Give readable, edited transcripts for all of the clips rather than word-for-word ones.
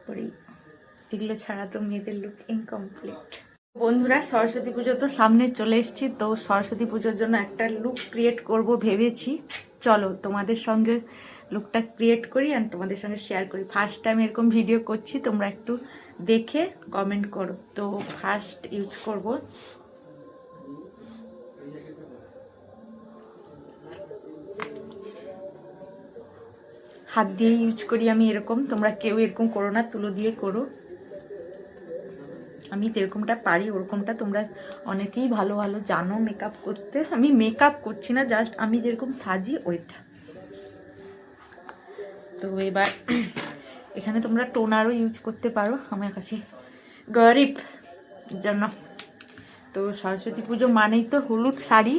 করি, এগুলো ছাড়া তো মেয়েদের লুক ইনকমপ্লিট। বন্ধুরা, সরস্বতী পুজো তো সামনে চলে এসেছি, তো সরস্বতী পুজোর জন্য একটা লুক ক্রিয়েট করব ভেবেছি। চলো তোমাদের সঙ্গে লুকটা ক্রিয়েট করি আর তোমাদের সঙ্গে শেয়ার করি। ফার্স্ট টাইম এরকম ভিডিও করছি, তোমরা একটু দেখে কমেন্ট করো। তো ফার্স্ট ইউজ করব হাত দিয়ে ইউজ করি আমি এরকম, তোমরা কেউ এরকম করো না, তুলো দিয়ে করো। আমি যেরকমটা পারি ওরকমটা, তোমরা অনেকেই ভালো ভালো জানো মেকআপ করতে। আমি মেকআপ করছি না, জাস্ট আমি যেরকম সাজি ওইটা। তো এবার এখানে তোমরা টোনারও ইউজ করতে পারো, আমার কাছে গরিব জন্য। তো সরস্বতী পুজো মানেই তো হলুদ শাড়ি,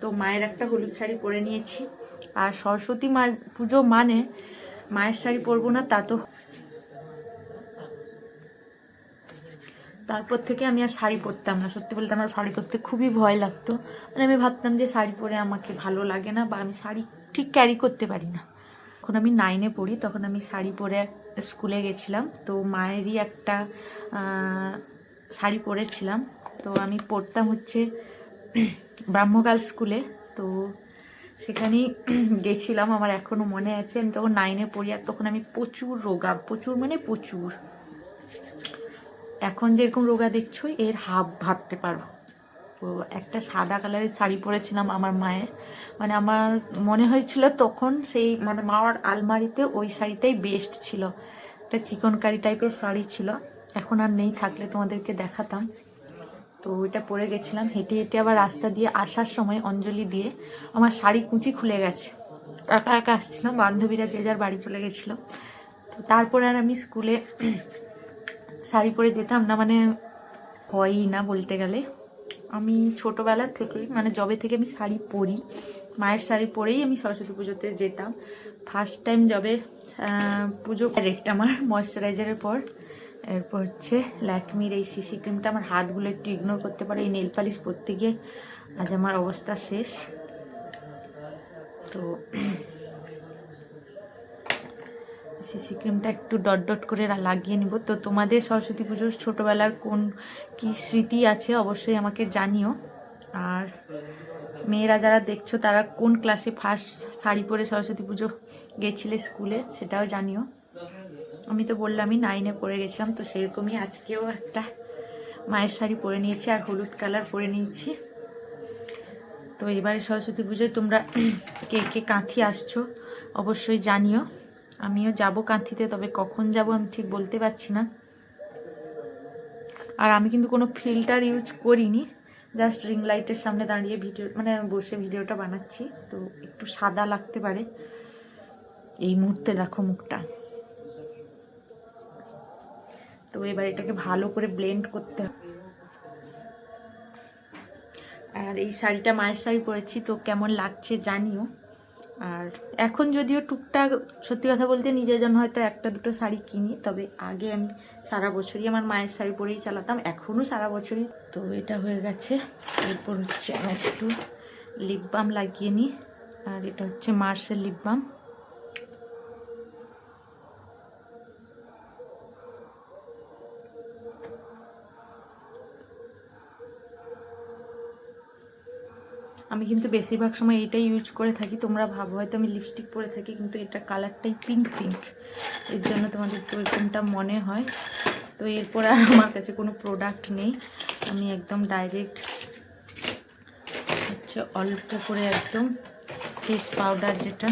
তো মায়ের একটা হলুদ শাড়ি পরে নিয়েছি। আর সরস্বতী পুজো মানে মায়ের শাড়ি পরবো না তা তো, তারপর থেকে আমি আর শাড়ি পরতাম না। সত্যি বলতে আমার শাড়ি পরতে খুবই ভয় লাগতো। মানে আমি ভাবতাম যে শাড়ি পরে আমাকে ভালো লাগে না, বা আমি শাড়ি ঠিক ক্যারি করতে পারি না। যখন আমি 9-এ পড়ি তখন আমি শাড়ি পরে স্কুলে গেছিলাম, তো মায়েরই একটা শাড়ি পরেছিলাম। তো আমি পড়তাম হচ্ছে ব্রাহ্ম গার্লস স্কুলে, তো সেখানেই গেছিলাম। আমার এখনও মনে আছে, আমি তখন 9-এ পড়ি, আর তখন আমি প্রচুর রোগা, প্রচুর মানে প্রচুর। এখন যেরকম রোগা দেখছো এর হাফ ভাবতে পারো। তো একটা সাদা কালারের শাড়ি পরেছিলাম আমার মায়ের, মানে আমার মনে হয়েছিল তখন সেই মানে মার আলমারিতে ওই শাড়িটাই বেস্ট ছিল। একটা চিকনকারি টাইপের শাড়ি ছিল, এখন আর নেই, থাকলে তোমাদেরকে দেখাতাম। তো ওইটা পরে গেছিলাম, হেঁটে হেঁটে আবার রাস্তা দিয়ে আসার সময় অঞ্জলি দিয়ে আমার শাড়ি কুঁচি খুলে গেছে। একা একা আসছিলাম, বান্ধবীরা যে যার বাড়ি চলে গেছিলো। তো তারপরে আর আমি স্কুলে শাড়ি পরে যেতাম না, মানে হয়ই না বলতে গেলে। আমি ছোটোবেলা থেকে মানে যবে থেকে আমি শাড়ি পরি, মায়ের শাড়ি পরেই আমি সরস্বতী পুজোতে যেতাম। ফার্স্ট টাইম যবে পুজো ডাইরেক্ট আমার ময়শ্চারাইজারের পর, এরপর হচ্ছে ল্যাকমির এই সিসি ক্রিমটা। আমার হাতগুলো একটু ইগনোর করতে পারে, এই নেল পালিশ পরতে গিয়ে আজ আমার অবস্থা শেষ। তো সিসি ক্রিমটা একটু ডট ডট করে লাগিয়ে নিব। তো তোমাদের সরস্বতী পুজোর ছোটোবেলার কোন কি স্মৃতি আছে অবশ্যই আমাকে জানিও। আর মেয়েরা যারা দেখছো তারা কোন ক্লাসে ফার্স্ট শাড়ি পরে সরস্বতী পুজো গেছিলে স্কুলে সেটাও জানিও। আমি তো বললামই 9-এ পরে গেছিলাম, তো সেরকমই আজকেও একটা মায়ের শাড়ি পরে নিয়েছি আর হলুদ কালার পরে নিয়েছি। তো এবারে সরস্বতী পুজোয় তোমরা কে কে কাঁথি আসছো অবশ্যই জানিও। আমিও যাব কাঁথিতে, তবে কখন যাব আমি ঠিক বলতে পারছি না। আর আমি কিন্তু কোনো ফিল্টার ইউজ করিনি, জাস্ট রিং লাইটের সামনে দাঁড়িয়ে ভিডিও মানে বসে ভিডিওটা বানাচ্ছি। তো একটু সাদা লাগতে পারে এই মুহূর্তে, দেখো মুখটা। তো এবার এটাকে ভালো করে ব্লেন্ড করতে হবে। আর এই শাড়িটা মায়ের শাড়ি পরেছি, তো কেমন লাগছে জানিও। আর এখন যদিও টুকটাক সত্যি কথা বলতে নিজের জন্য হয়তো একটা দুটো শাড়ি কিনি, তবে আগে আমি সারা বছরই আমার মায়ের শাড়ি পরেই চালাতাম, এখনও সারা বছরই। তো এটা হয়ে গেছে, এরপর হচ্ছে আমি একটু লিপ বাম লাগিয়ে নিই। আর এটা হচ্ছে মার্সের লিপ বাম। আমি কিন্তু বেশিরভাগ সময় এটাই ইউজ করে থাকি। তোমরা ভাবো হয়তো আমি লিপস্টিক পরে থাকি, কিন্তু এটা কালারটাই পিঙ্ক পিঙ্ক, এর জন্য তোমাদের তো এরকমটা মনে হয়। তো এরপর আর আমার কাছে কোনো প্রোডাক্ট নেই, আমি একদম ডাইরেক্ট হচ্ছে অল্প করে একদম ফেস পাউডার, যেটা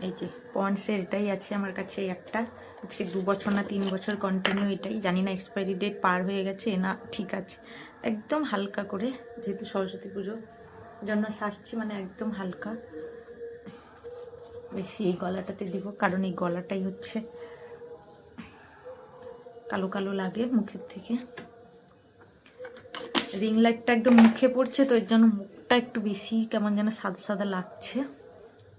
এই যে পন্ডসের এটাই আছে আমার কাছে একটা, আজকে 2 বছর না 3 বছর কন্টিনিউ এটাই, জানি না এক্সপায়ারি ডেট পার হয়ে গেছে না ঠিক আছে। একদম হালকা করে, যেহেতু সরস্বতী পুজোর জন্য সাজছি, মানে একদম হালকা। বেশি এই গলাটাতে দিব, কারণ এই গলাটাই হচ্ছে কালো কালো লাগে মুখের থেকে। রিং লাইটটা একদম মুখে পড়ছে, তো এর জন্য মুখটা একটু বেশি কেমন যেন সাদা সাদা লাগছে।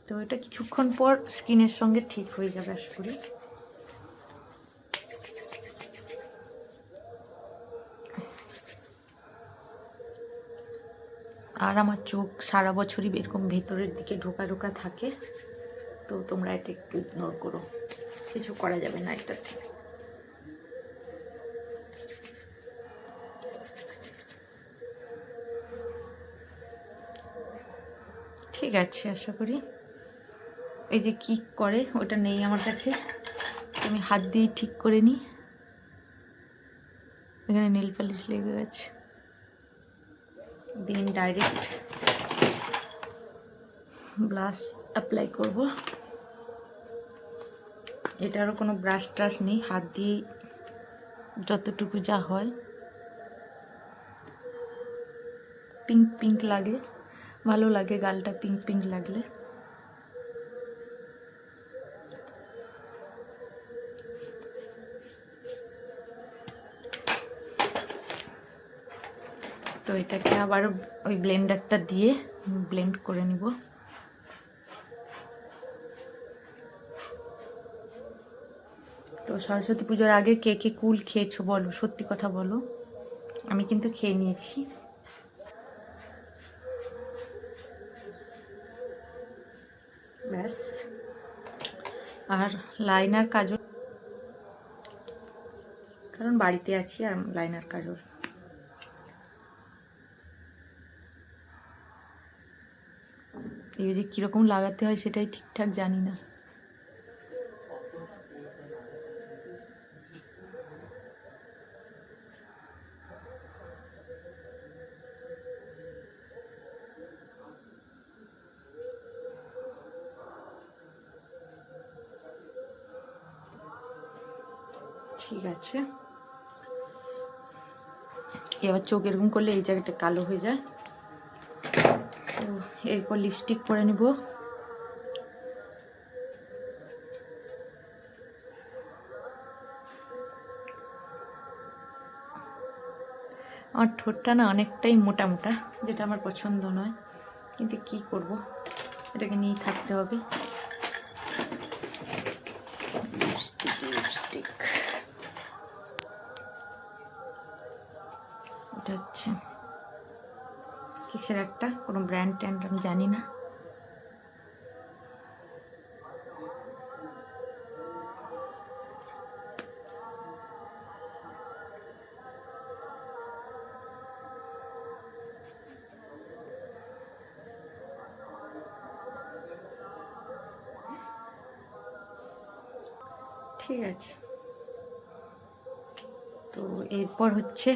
তো এটা কিছুক্ষণ পর স্কিনের সঙ্গে ঠিক হয়ে যাবে আশা করি। আর আমার চোখ সারা বছরই এরকম ভেতরের দিকে ঢোকা ঢোকা থাকে, তো তোমরা এটা একটু ইগনোর করো। কিছু করা যাবে না এটাতে। ঠিক আছে, আশা করি। এই যে কি করে ওটা নেই আমার কাছে, আমি হাত দিয়ে ঠিক করে নিই। এখানে নেল পালিশ লেগে গেছে, দিন ডাইরেক্ট ব্লাশ অ্যাপ্লাই করব। এটারও কোনো ব্রাশ ট্রাশ নেই, হাত দিয়ে যতটুকু যা হয়। পিঙ্ক পিঙ্ক লাগে, ভালো লাগে গালটা পিঙ্ক পিঙ্ক লাগলে। তো এটাকে আবার ওই ব্লেন্ডারটা দিয়ে ব্লেন্ড করে নিব। তো সরস্বতী পুজোর আগে কে কে কুল খেয়েছো বলো, সত্যি কথা বলো। আমি কিন্তু খেয়ে নিয়েছি। ব্যাস, আর লাইনার কাজল, কারণ বাড়িতে আছি আর লাইনার কাজল। এই যে কীরকম লাগাতে হয় সেটাই ঠিকঠাক জানি না। ঠিক আছে, এবার চোখ এরকম করলে এই জায়গাটা কালো হয়ে যায়। তো এরপর লিপস্টিক পরে নিব। আমার ঠোঁটটা না অনেকটাই মোটা মোটা, যেটা আমার পছন্দ নয়, কিন্তু কি করব, এটাকে নিয়ে থাকতে হবে। লিপস্টিক লিপস্টিক এটা হচ্ছে কিসের একটা, কোনো ব্র্যান্ড ট্যান্ড আমি জানি না। ঠিক আছে, তো এরপর হচ্ছে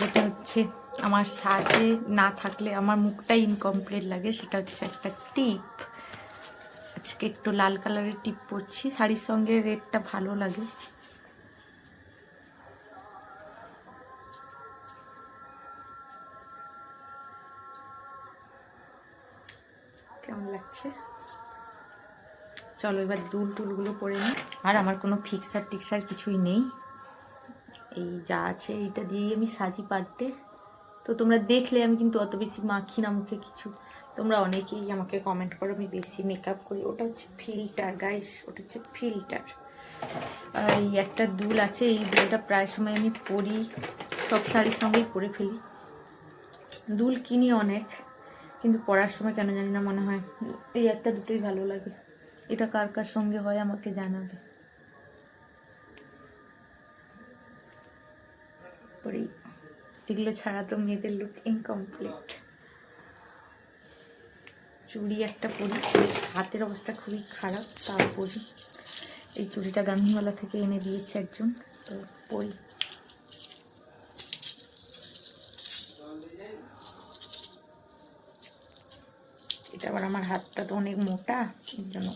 যেটা হচ্ছে আমার সাজে না থাকলে আমার মুখটাই ইনকমপ্লিট লাগে, সেটা হচ্ছে একটা টিপ। আজকে একটু লাল কালারের টিপ পরছি, শাড়ির সঙ্গে রেডটা ভালো লাগে। কেমন লাগছে? চলো এবার দুল টুলগুলো পরে নিই। আর আমার কোনো ফিক্সার টিক্সার কিছুই নেই, এই যা আছে এইটা দিয়েই আমি সাজি পারতে। তো তোমরা দেখলে আমি কিন্তু অত বেশি মাখি না মুখে কিছু। তোমরা অনেকেই আমাকে কমেন্ট করো আমি বেশি মেকআপ করি, ওটা হচ্ছে ফিল্টার গাইস, ওটা হচ্ছে ফিল্টার। আর এই একটা দুল আছে, এই দুলটা প্রায় সময় আমি পরি, সব শাড়ির সঙ্গেই পরে ফেলি। দুল কিনি অনেক, কিন্তু পরার সময় কেন জানি না মনে হয় এই একটা দুটোই ভালো লাগে। এটা কার কার সঙ্গে হয় আমাকে জানাবে। পরি, এগুলো ছাড়া তো মেয়েদের লুক ইনকমপ্লিট। চুড়ি একটা পরি, হাতের অবস্থা খুবই খারাপ, তাও পরি। এই চুড়িটা গান্ধীমালা থেকে এনে দিয়েছে একজন, তো পরি। এটা আবার আমার হাতটা তো অনেক মোটা, এর জন্য